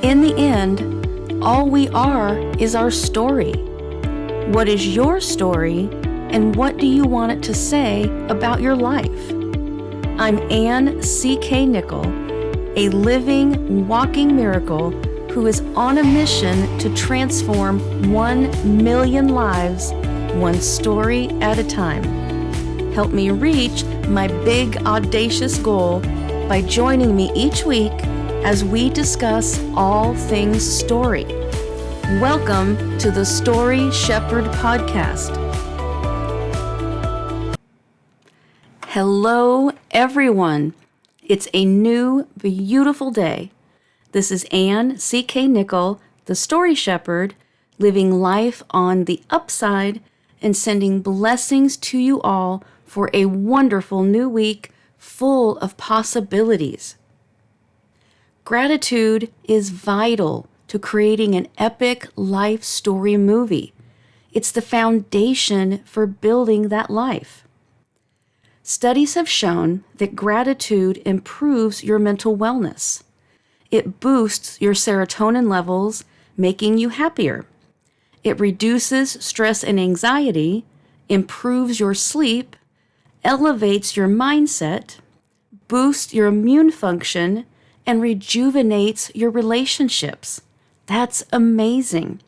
In the end, all we are is our story. What is your story, and what do you want it to say about your life? I'm Ann C.K. Nickel, a living, walking miracle who is on a mission to transform 1 million lives, one story at a time. Help me reach my big, audacious goal by joining me each week as we discuss all things story. Welcome to the Story Shepherd Podcast. Hello, everyone. It's a new, beautiful day. This is Ann C.K. Nickel, the Story Shepherd, living life on the upside and sending blessings to you all for a wonderful new week full of possibilities. Gratitude is vital to creating an epic life story movie. It's the foundation for building that life. Studies have shown that gratitude improves your mental wellness. It boosts your serotonin levels, making you happier. It reduces stress and anxiety, improves your sleep, elevates your mindset, boosts your immune function, and rejuvenates your relationships. That's amazing.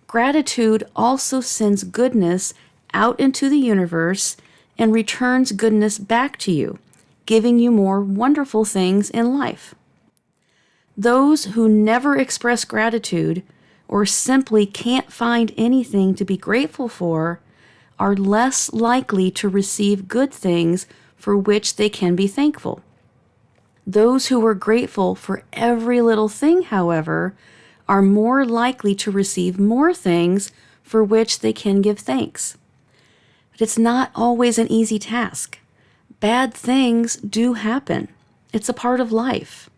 Gratitude also sends goodness out into the universe and returns goodness back to you, giving you more wonderful things in life. Those who never express gratitude or simply can't find anything to be grateful for are less likely to receive good things for which they can be thankful. Those who are grateful for every little thing, however, are more likely to receive more things for which they can give thanks. But it's not always an easy task. Bad things do happen. It's a part of life.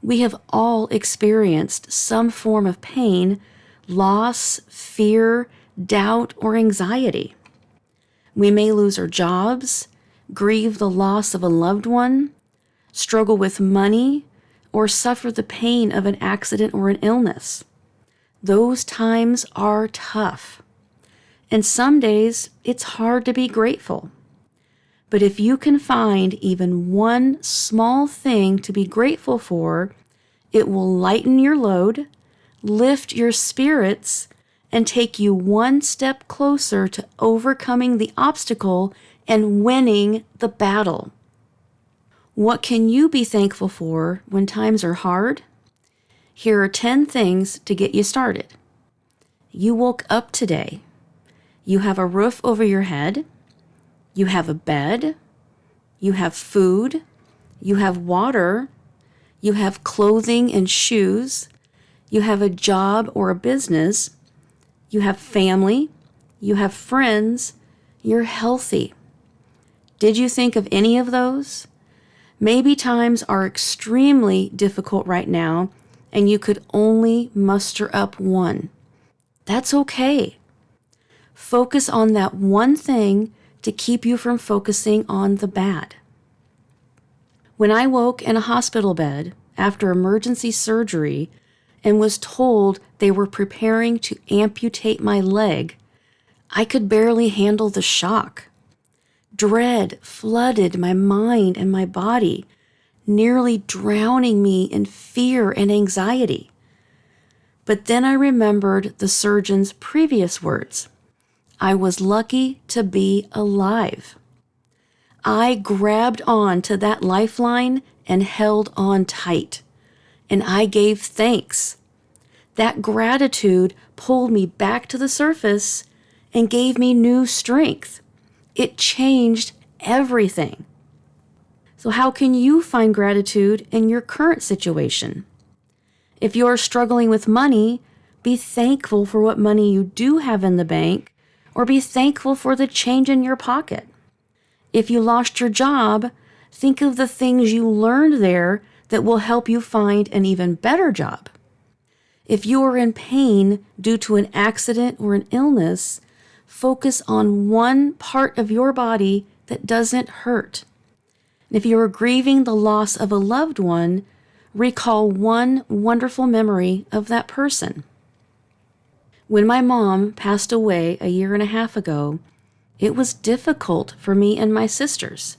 We have all experienced some form of pain, loss, fear, doubt, or anxiety. We may lose our jobs, grieve the loss of a loved one, struggle with money, or suffer the pain of an accident or an illness. Those times are tough. And some days it's hard to be grateful. But if you can find even one small thing to be grateful for, it will lighten your load, lift your spirits, and take you one step closer to overcoming the obstacle and winning the battle. What can you be thankful for when times are hard? Here are 10 things to get you started. You woke up today. You have a roof over your head. You have a bed. You have food. You have water. You have clothing and shoes. You have a job or a business. You have family. You have friends. You're healthy. Did you think of any of those? Maybe times are extremely difficult right now, and you could only muster up one. That's okay. Focus on that one thing to keep you from focusing on the bad. When I woke in a hospital bed after emergency surgery and was told they were preparing to amputate my leg, I could barely handle the shock. Dread flooded my mind and my body, nearly drowning me in fear and anxiety. But then I remembered the surgeon's previous words. I was lucky to be alive. I grabbed on to that lifeline and held on tight, and I gave thanks. That gratitude pulled me back to the surface and gave me new strength. It changed everything. So how can you find gratitude in your current situation? If you are struggling with money, be thankful for what money you do have in the bank, or be thankful for the change in your pocket. If you lost your job, think of the things you learned there that will help you find an even better job. If you are in pain due to an accident or an illness, focus on one part of your body that doesn't hurt. And if you are grieving the loss of a loved one, recall one wonderful memory of that person. When my mom passed away a year and a half ago, it was difficult for me and my sisters.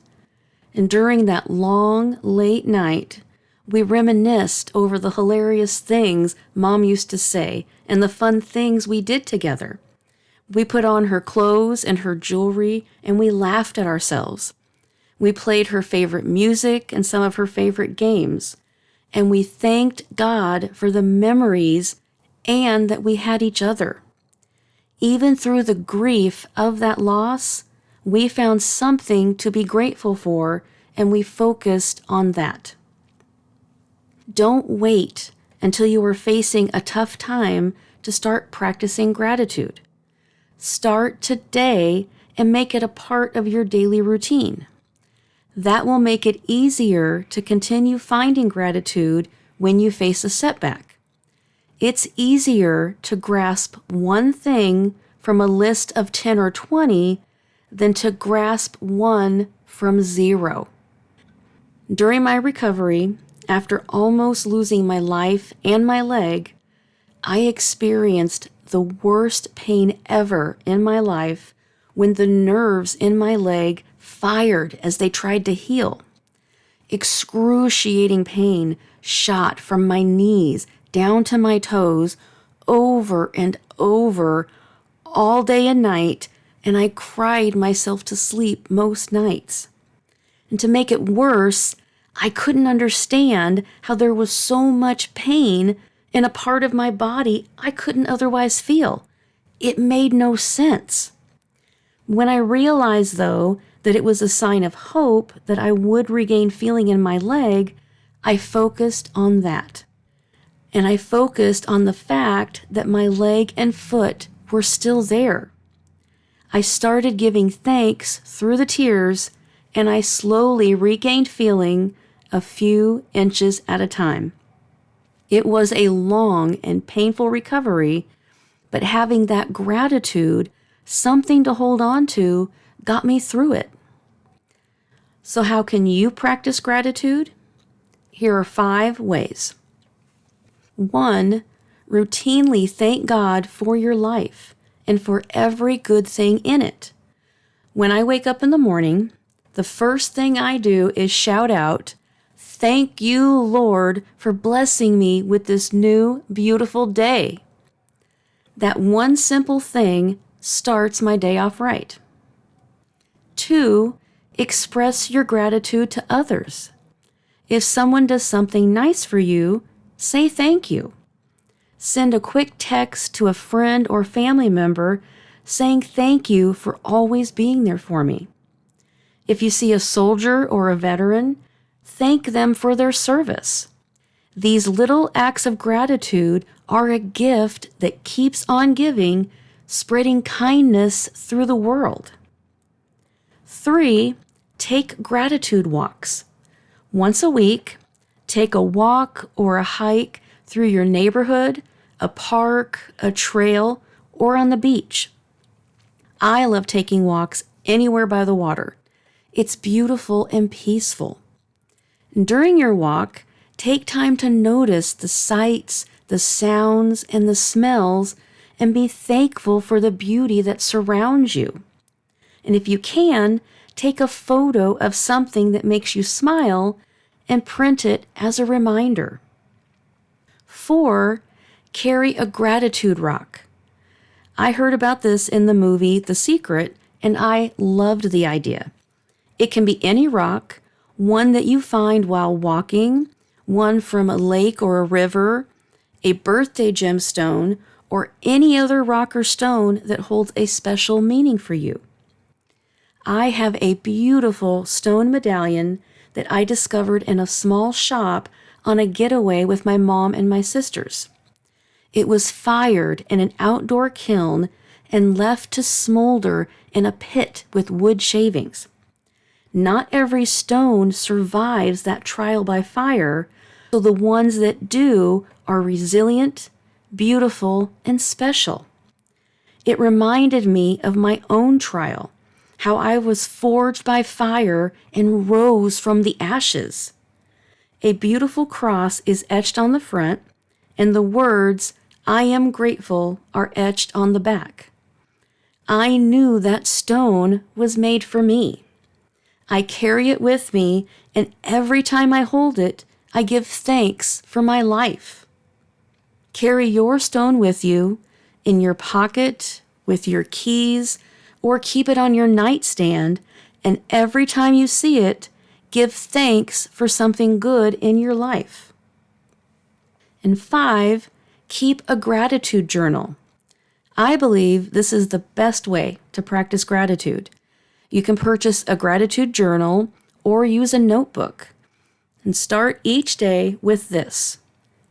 And during that long, late night, we reminisced over the hilarious things Mom used to say and the fun things we did together. We put on her clothes and her jewelry, and we laughed at ourselves. We played her favorite music and some of her favorite games, and we thanked God for the memories and that we had each other. Even through the grief of that loss, we found something to be grateful for, and we focused on that. Don't wait until you are facing a tough time to start practicing gratitude. Start today and make it a part of your daily routine. That will make it easier to continue finding gratitude when you face a setback. It's easier to grasp one thing from a list of 10 or 20 than to grasp one from 0. During my recovery, after almost losing my life and my leg, I experienced the worst pain ever in my life when the nerves in my leg fired as they tried to heal. Excruciating pain shot from my knees down to my toes over and over all day and night, and I cried myself to sleep most nights. And to make it worse, I couldn't understand how there was so much pain in a part of my body I couldn't otherwise feel. It made no sense. When I realized, though, that it was a sign of hope that I would regain feeling in my leg, I focused on that. And I focused on the fact that my leg and foot were still there. I started giving thanks through the tears, and I slowly regained feeling a few inches at a time. It was a long and painful recovery, but having that gratitude, something to hold on to, got me through it. So how can you practice gratitude? Here are 5 ways. 1, routinely thank God for your life and for every good thing in it. When I wake up in the morning, the first thing I do is shout out, "Thank you, Lord, for blessing me with this new, beautiful day." That one simple thing starts my day off right. 2, express your gratitude to others. If someone does something nice for you, say thank you. Send a quick text to a friend or family member saying thank you for always being there for me. If you see a soldier or a veteran, thank them for their service. These little acts of gratitude are a gift that keeps on giving, spreading kindness through the world. 3, take gratitude walks. Once a week, take a walk or a hike through your neighborhood, a park, a trail, or on the beach. I love taking walks anywhere by the water. It's beautiful and peaceful. During your walk, take time to notice the sights, the sounds, and the smells, and be thankful for the beauty that surrounds you. And if you can, take a photo of something that makes you smile and print it as a reminder. 4, carry a gratitude rock. I heard about this in the movie The Secret, and I loved the idea. It can be any rock, one that you find while walking, one from a lake or a river, a birthday gemstone, or any other rock or stone that holds a special meaning for you. I have a beautiful stone medallion that I discovered in a small shop on a getaway with my mom and my sisters. It was fired in an outdoor kiln and left to smolder in a pit with wood shavings. Not every stone survives that trial by fire, so the ones that do are resilient, beautiful, and special. It reminded me of my own trial, how I was forged by fire and rose from the ashes. A beautiful cross is etched on the front, and the words, "I am grateful," are etched on the back. I knew that stone was made for me. I carry it with me, and every time I hold it, I give thanks for my life. Carry your stone with you in your pocket, with your keys, or keep it on your nightstand, and every time you see it, give thanks for something good in your life. And 5, keep a gratitude journal. I believe this is the best way to practice gratitude. You can purchase a gratitude journal or use a notebook. And start each day with this.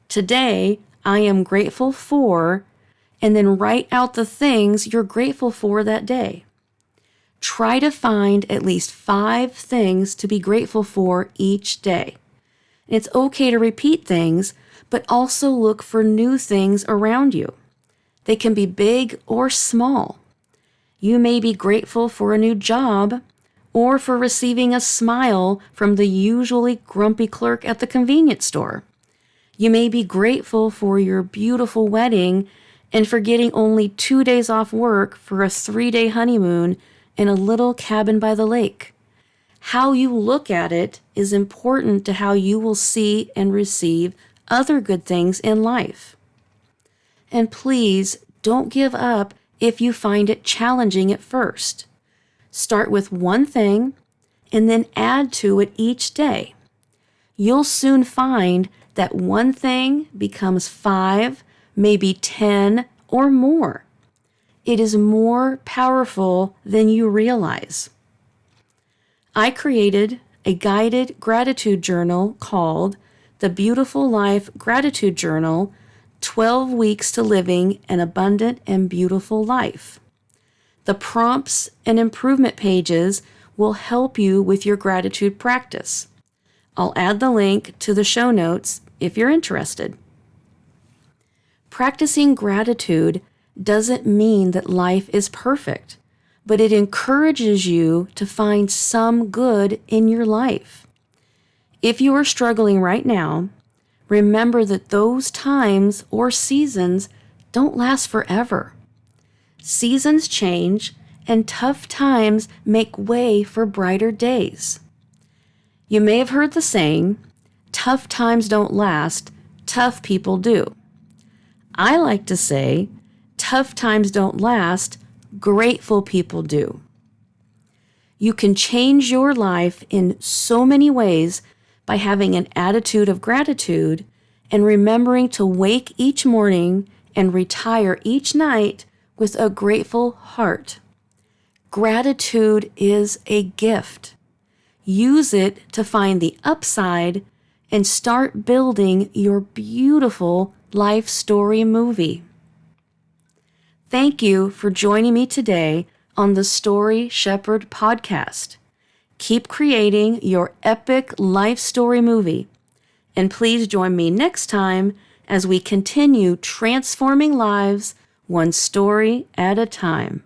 Today, I am grateful for, and then write out the things you're grateful for that day. Try to find at least 5 things to be grateful for each day. It's okay to repeat things, but also look for new things around you. They can be big or small. You may be grateful for a new job or for receiving a smile from the usually grumpy clerk at the convenience store. You may be grateful for your beautiful wedding and for getting only 2 days off work for a 3-day honeymoon in a little cabin by the lake. How you look at it is important to how you will see and receive other good things in life. And please don't give up if you find it challenging at first. Start with one thing and then add to it each day. You'll soon find that one thing becomes 5, maybe 10 or more. It is more powerful than you realize. I created a guided gratitude journal called The Beautiful Life Gratitude Journal, 12 Weeks to Living an Abundant and Beautiful Life. The prompts and improvement pages will help you with your gratitude practice. I'll add the link to the show notes if you're interested. Practicing gratitude doesn't mean that life is perfect, but it encourages you to find some good in your life. If you are struggling right now, remember that those times or seasons don't last forever. Seasons change, and tough times make way for brighter days. You may have heard the saying, "Tough times don't last, tough people do." I like to say, "Tough times don't last, grateful people do." You can change your life in so many ways by having an attitude of gratitude and remembering to wake each morning and retire each night with a grateful heart. Gratitude is a gift. Use it to find the upside and start building your beautiful life story movie. Thank you for joining me today on the Story Shepherd podcast. Keep creating your epic life story movie, and please join me next time as we continue transforming lives one story at a time.